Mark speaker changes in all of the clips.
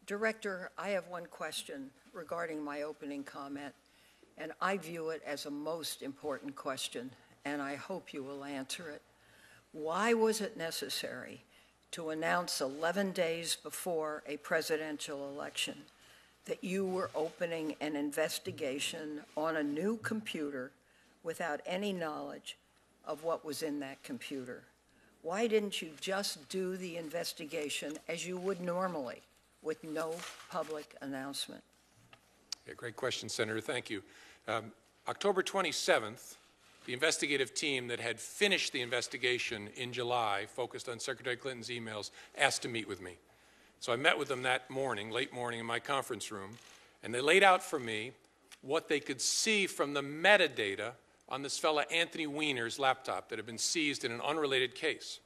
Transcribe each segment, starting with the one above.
Speaker 1: Director, I have one question regarding my opening comment, and I view it as a most important question, and I hope you will answer it. Why was it necessary to announce 11 days before a presidential election that you were opening an investigation on a new computer without any knowledge of what was in that computer? Why didn't you just do the investigation as you would normally with no public announcement?
Speaker 2: Yeah, great question, Senator. Thank you. October 27th, the investigative team that had finished the investigation in July, focused on Secretary Clinton's emails, asked to meet with me. So I met with them that morning, late morning, in my conference room, and they laid out for me what they could see from the metadata on this fella Anthony Weiner's laptop that had been seized in an unrelated case.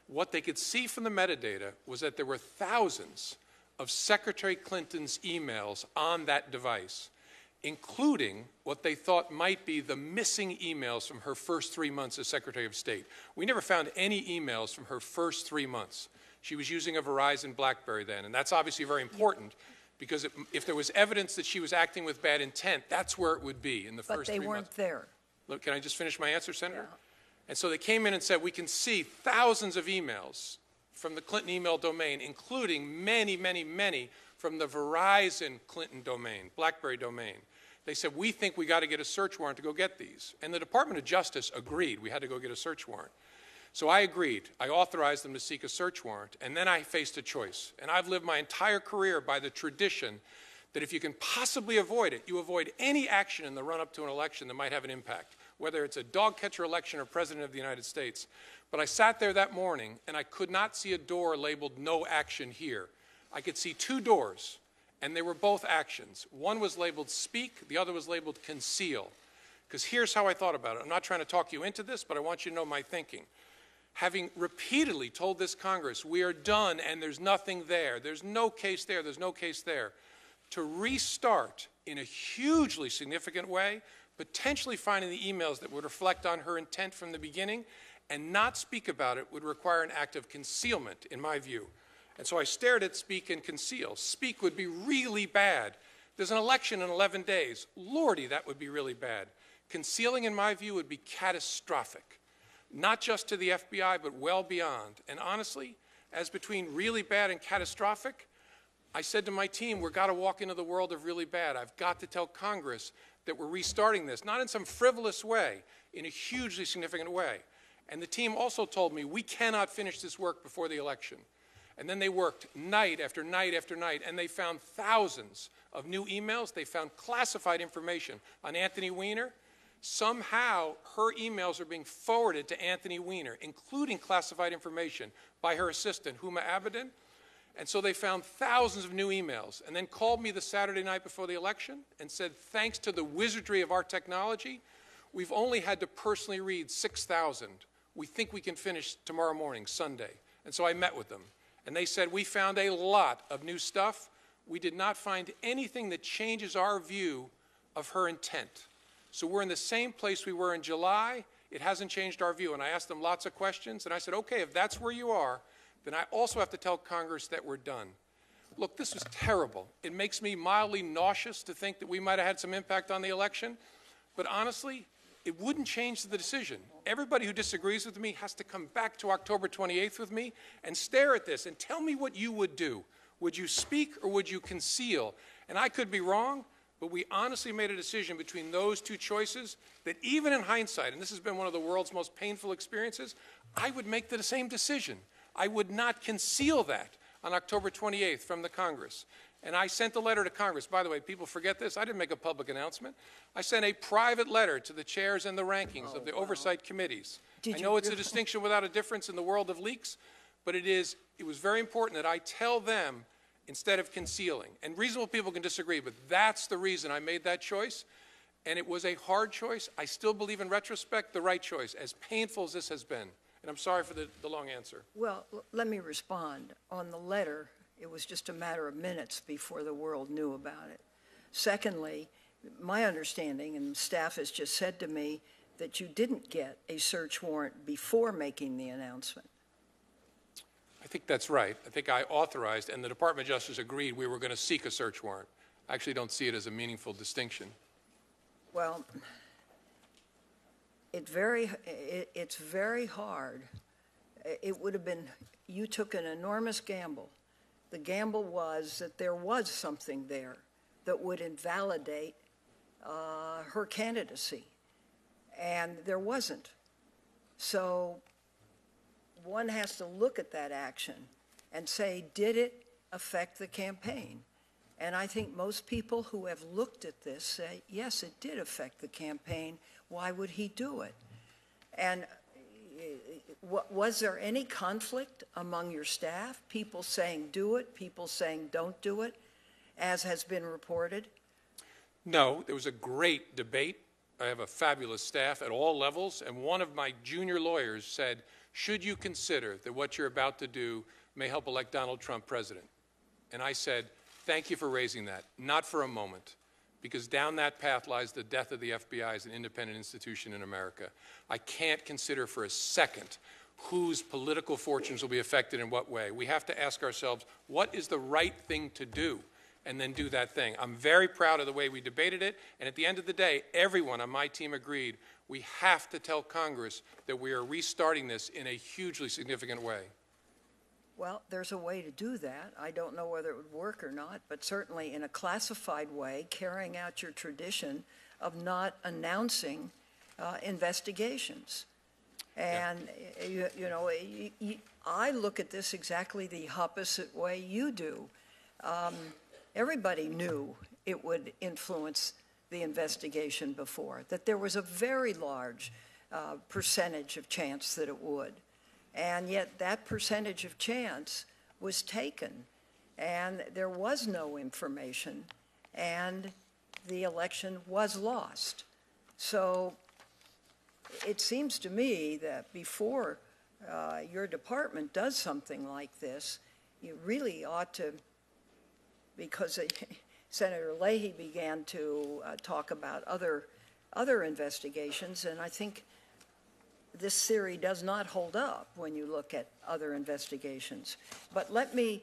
Speaker 2: What they could see from the metadata was that there were thousands of Secretary Clinton's emails on that device, including what they thought might be the missing emails from her first 3 months as Secretary of State. We never found any emails from her first 3 months. She was using a Verizon BlackBerry then, and that's obviously very important because if there was evidence that she was acting with bad intent, that's where it would be in the first 3 months.
Speaker 1: But they weren't there.
Speaker 2: Look, can I just finish my answer, Senator?
Speaker 1: Yeah.
Speaker 2: And so they came in and said, we can see thousands of emails from the Clinton email domain, including many, many, many from the Verizon Clinton domain, BlackBerry domain. They said, we think we got to get a search warrant to go get these. And the Department of Justice agreed we had to go get a search warrant. So I agreed. I authorized them to seek a search warrant, and then I faced a choice. And I've lived my entire career by the tradition that if you can possibly avoid it, you avoid any action in the run-up to an election that might have an impact, whether it's a dog catcher election or President of the United States. But I sat there that morning, and I could not see a door labeled no action here. I could see two doors, and they were both actions. One was labeled speak, the other was labeled conceal. Because here's how I thought about it. I'm not trying to talk you into this, but I want you to know my thinking. Having repeatedly told this Congress, we are done and there's nothing there, there's no case there, there's no case there, to restart in a hugely significant way, potentially finding the emails that would reflect on her intent from the beginning and not speak about it would require an act of concealment, in my view. And so I stared at speak and conceal. Speak would be really bad. There's an election in 11 days. Lordy, that would be really bad. Concealing, in my view, would be catastrophic. Not just to the FBI, but well beyond. And honestly, as between really bad and catastrophic, I said to my team, we've got to walk into the world of really bad. I've got to tell Congress that we're restarting this, not in some frivolous way, in a hugely significant way. And the team also told me, we cannot finish this work before the election. And then they worked night after night after night, and they found thousands of new emails. They found classified information on Anthony Weiner. Somehow, her emails are being forwarded to Anthony Weiner, including classified information by her assistant, Huma Abedin. And so they found thousands of new emails and then called me the Saturday night before the election and said, thanks to the wizardry of our technology, we've only had to personally read 6,000. We think we can finish tomorrow morning, Sunday. And so I met with them. And they said, we found a lot of new stuff. We did not find anything that changes our view of her intent. So we're in the same place we were in July. It hasn't changed our view. And I asked them lots of questions. And I said, okay, if that's where you are, then I also have to tell Congress that we're done. Look, this was terrible. It makes me mildly nauseous to think that we might have had some impact on the election. But honestly, it wouldn't change the decision. Everybody who disagrees with me has to come back to October 28th with me and stare at this and tell me what you would do. Would you speak or would you conceal? And I could be wrong, but we honestly made a decision between those two choices that even in hindsight, and this has been one of the world's most painful experiences, I would make the same decision. I would not conceal that on October 28th from the Congress. And I sent a letter to Congress. By the way, people forget this. I didn't make a public announcement. I sent a private letter to the chairs and the rankings of the oversight committees. I know it's a distinction without a difference in the world of leaks, but it was very important that I tell them instead of concealing. And reasonable people can disagree, but that's the reason I made that choice. And it was a hard choice. I still believe in retrospect the right choice, as painful as this has been. And I'm sorry for the long answer.
Speaker 1: Well, let me respond. On the letter, it was just a matter of minutes before the world knew about it. Secondly, my understanding, and staff has just said to me, that you didn't get a search warrant before making the announcement.
Speaker 2: think that's right. I think I authorized, and the Department of Justice agreed we were going to seek a search warrant. I actually don't see it as a meaningful distinction.
Speaker 1: Well, it's very hard. It would have been, you took an enormous gamble. The gamble was that there was something there that would invalidate her candidacy, and there wasn't. So one has to look at that action and say, did it affect the campaign? And I think most people who have looked at this say, yes, it did affect the campaign. Why would he do it? And was there any conflict among your staff? People saying do it, people saying don't do it, as has been reported?
Speaker 2: No, there was a great debate. I have a fabulous staff at all levels, and one of my junior lawyers said, should you consider that what you're about to do may help elect Donald Trump president? And I said, thank you for raising that. Not for a moment, because down that path lies the death of the FBI as an independent institution in America. I can't consider for a second whose political fortunes will be affected in what way. We have to ask ourselves, what is the right thing to do? And then do that thing. I'm very proud of the way we debated it, and at the end of the day, everyone on my team agreed we have to tell Congress that we are restarting this in a hugely significant way.
Speaker 1: Well, there's a way to do that. I don't know whether it would work or not, but certainly in a classified way, carrying out your tradition of not announcing investigations. And, I look at this exactly the opposite way you do. Everybody knew it would influence the investigation before, that there was a very large percentage of chance that it would. And yet that percentage of chance was taken, and there was no information, and the election was lost. So it seems to me that before your department does something like this, you really ought to, because Senator Leahy began to talk about other investigations, and I think this theory does not hold up when you look at other investigations. But let me